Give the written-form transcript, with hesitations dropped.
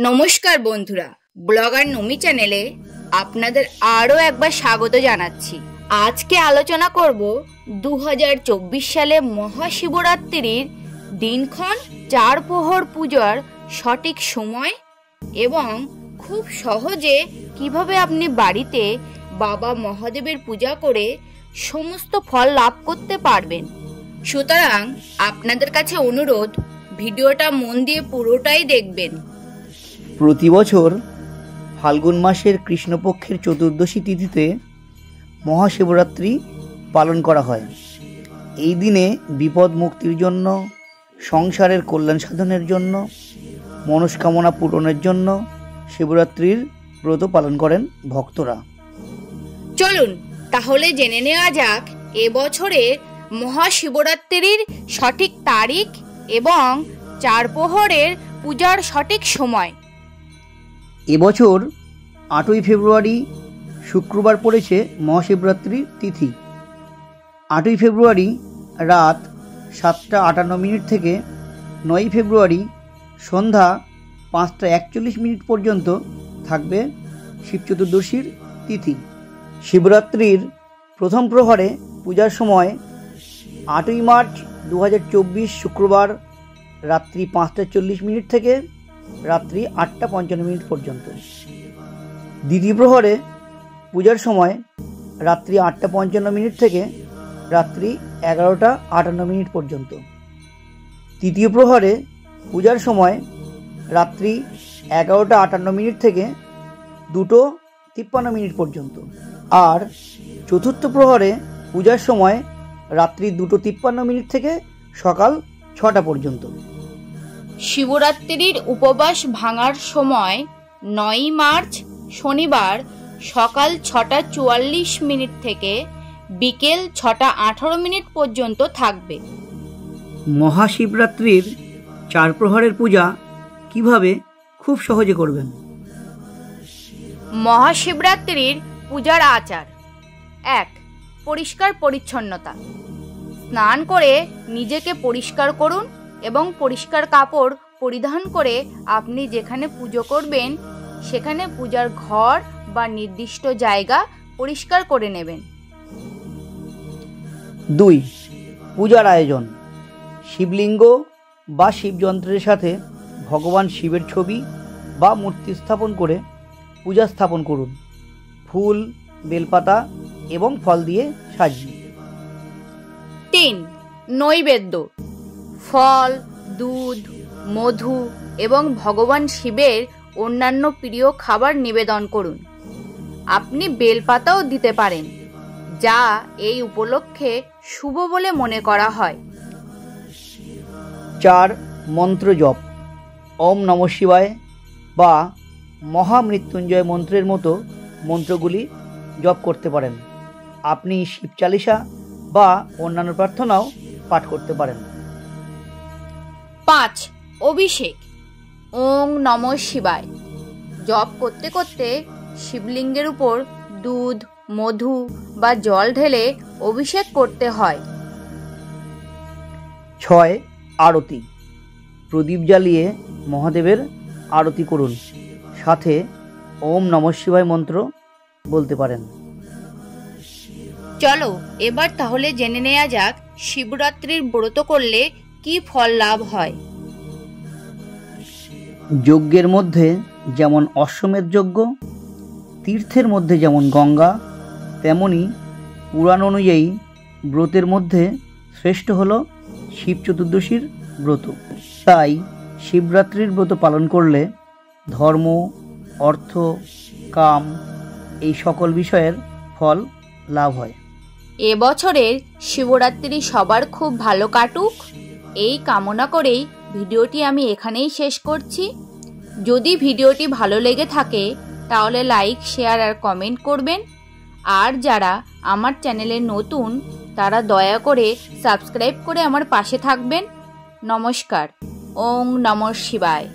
নমস্কার বন্ধুরা, ব্লগার নমি চ্যানেলে আপনাদের আরও একবার স্বাগত জানাচ্ছি। আজকে আলোচনা করব 2024 সালে মহাশিবরাত্রির দিনক্ষণ, চার প্রহর পূজার সঠিক সময় এবং খুব সহজে কিভাবে আপনি বাড়িতে বাবা মহাদেবের পূজা করে সমস্ত ফল লাভ করতে পারবেন। সুতরাং আপনাদের কাছে অনুরোধ, ভিডিওটা মন দিয়ে পুরোটাই দেখবেন। প্রতি বছর ফাল্গুন মাসের কৃষ্ণপক্ষের চতুর্দশী তিথিতে মহাশিবরাত্রি পালন করা হয়। এই দিনে বিপদ মুক্তির জন্য, সংসারের কল্যাণ সাধনের জন্য, মনস্কামনা পূরণের জন্য শিবরাত্রির ব্রত পালন করেন ভক্তরা। চলুন তাহলে জেনে নেওয়া যাক এবছরের মহাশিবরাত্রির সঠিক তারিখ এবং চার প্রহরের পূজার সঠিক সময়। এবছর 8ই ফেব্রুয়ারি শুক্রবার পড়েছে মহাশিবরাত্রির তিথি। 8ই ফেব্রুয়ারি রাত 7:58 থেকে 9ই ফেব্রুয়ারি সন্ধ্যা 5:41 পর্যন্ত থাকবে শিব চতুর্দশীর তিথি। শিবরাত্রির প্রথম প্রহরে পূজার সময় 8ই মার্চ 2024 শুক্রবার রাত্রি 5:40 থেকে রাত্রি 8:55 পর্যন্ত। দ্বিতীয় প্রহরে পূজার সময় রাত্রি 8:55 থেকে রাত্রি 11:58 পর্যন্ত। তৃতীয় প্রহরে পূজার সময় রাত্রি 11:58 থেকে 2:53 পর্যন্ত। আর চতুর্থ প্রহরে পূজার সময় রাত্রি 2:53 থেকে সকাল 6টা পর্যন্ত। শিবরাত্রির উপবাস ভাঙার সময় 9ই মার্চ শনিবার সকাল 6:44 থেকে বিকেল 6:18 পর্যন্ত থাকবে। মহাশিবরাত্রির চার প্রহরের পূজা কিভাবে খুব সহজে করবেন। মহাশিবরাত্রির পূজার আচার: 1. পরিষ্কার পরিচ্ছন্নতা। স্নান করে নিজেকে পরিষ্কার করুন এবং পরিষ্কার কাপড় পরিধান করে আপনি যেখানে পুজো করবেন সেখানে পূজার ঘর বা নির্দিষ্ট জায়গা পরিষ্কার করে নেবেন। 2. পূজার আয়োজন: শিবলিঙ্গ বা শিবযন্ত্রের সাথে ভগবান শিবের ছবি বা মূর্তি স্থাপন করে পূজা স্থাপন করুন। ফুল, বেলপাতা এবং ফল দিয়ে সাজিয়ে। 3. নৈবেদ্য: ফল, দুধ, মধু এবং ভগবান শিবের অন্যান্য প্রিয় খাবার নিবেদন করুন। আপনি বেলপাতাও দিতে পারেন, যা এই উপলক্ষে শুভ বলে মনে করা হয়। 4. মন্ত্র জপ: ওম নমঃ শিবায় বা মহামৃত্যুঞ্জয় মন্ত্রের মতো মন্ত্রগুলি জপ করতে পারেন। আপনি শিব চালিসা বা অন্যান্য প্রার্থনাও পাঠ করতে পারেন। 5. অভিষেক: ওং নমঃ শিবায় জপ করতে করতে শিবলিঙ্গের উপর দুধ, মধু বা জল ঢেলে অভিষেক করতে হয়। 6. আরতি: প্রদীপ জ্বালিয়ে মহাদেবের আরতি করুন, সাথে ওম নমঃ শিবায় মন্ত্র বলতে পারেন। চলো এবার তাহলে জেনে নেওয়া যাক শিবরাত্রির ব্রত করলে কি ফল লাভ হয়। যজ্ঞের মধ্যে যেমন অশ্বমেধ যজ্ঞ, তীর্থের মধ্যে যেমন গঙ্গা, তেমনি পুরাণ অনুযায়ী ব্রতের মধ্যে শ্রেষ্ঠ হল শিব চতুর্দশীর ব্রত। তাই শিবরাত্রির ব্রত পালন করলে ধর্ম, অর্থ, কাম এই সকল বিষয়ের ফল লাভ হয়। এবছরের শিবরাত্রি সবার খুব ভালো কাটুক, এই কামনা করেই ভিডিওটি আমি এখানেই শেষ করছি। যদি ভিডিওটি ভালো লেগে থাকে তাহলে লাইক, শেয়ার আর কমেন্ট করবেন। আর যারা আমার চ্যানেলে নতুন তারা দয়া করে সাবস্ক্রাইব করে আমার পাশে থাকবেন। নমস্কার। ওং নমঃ শিবায়।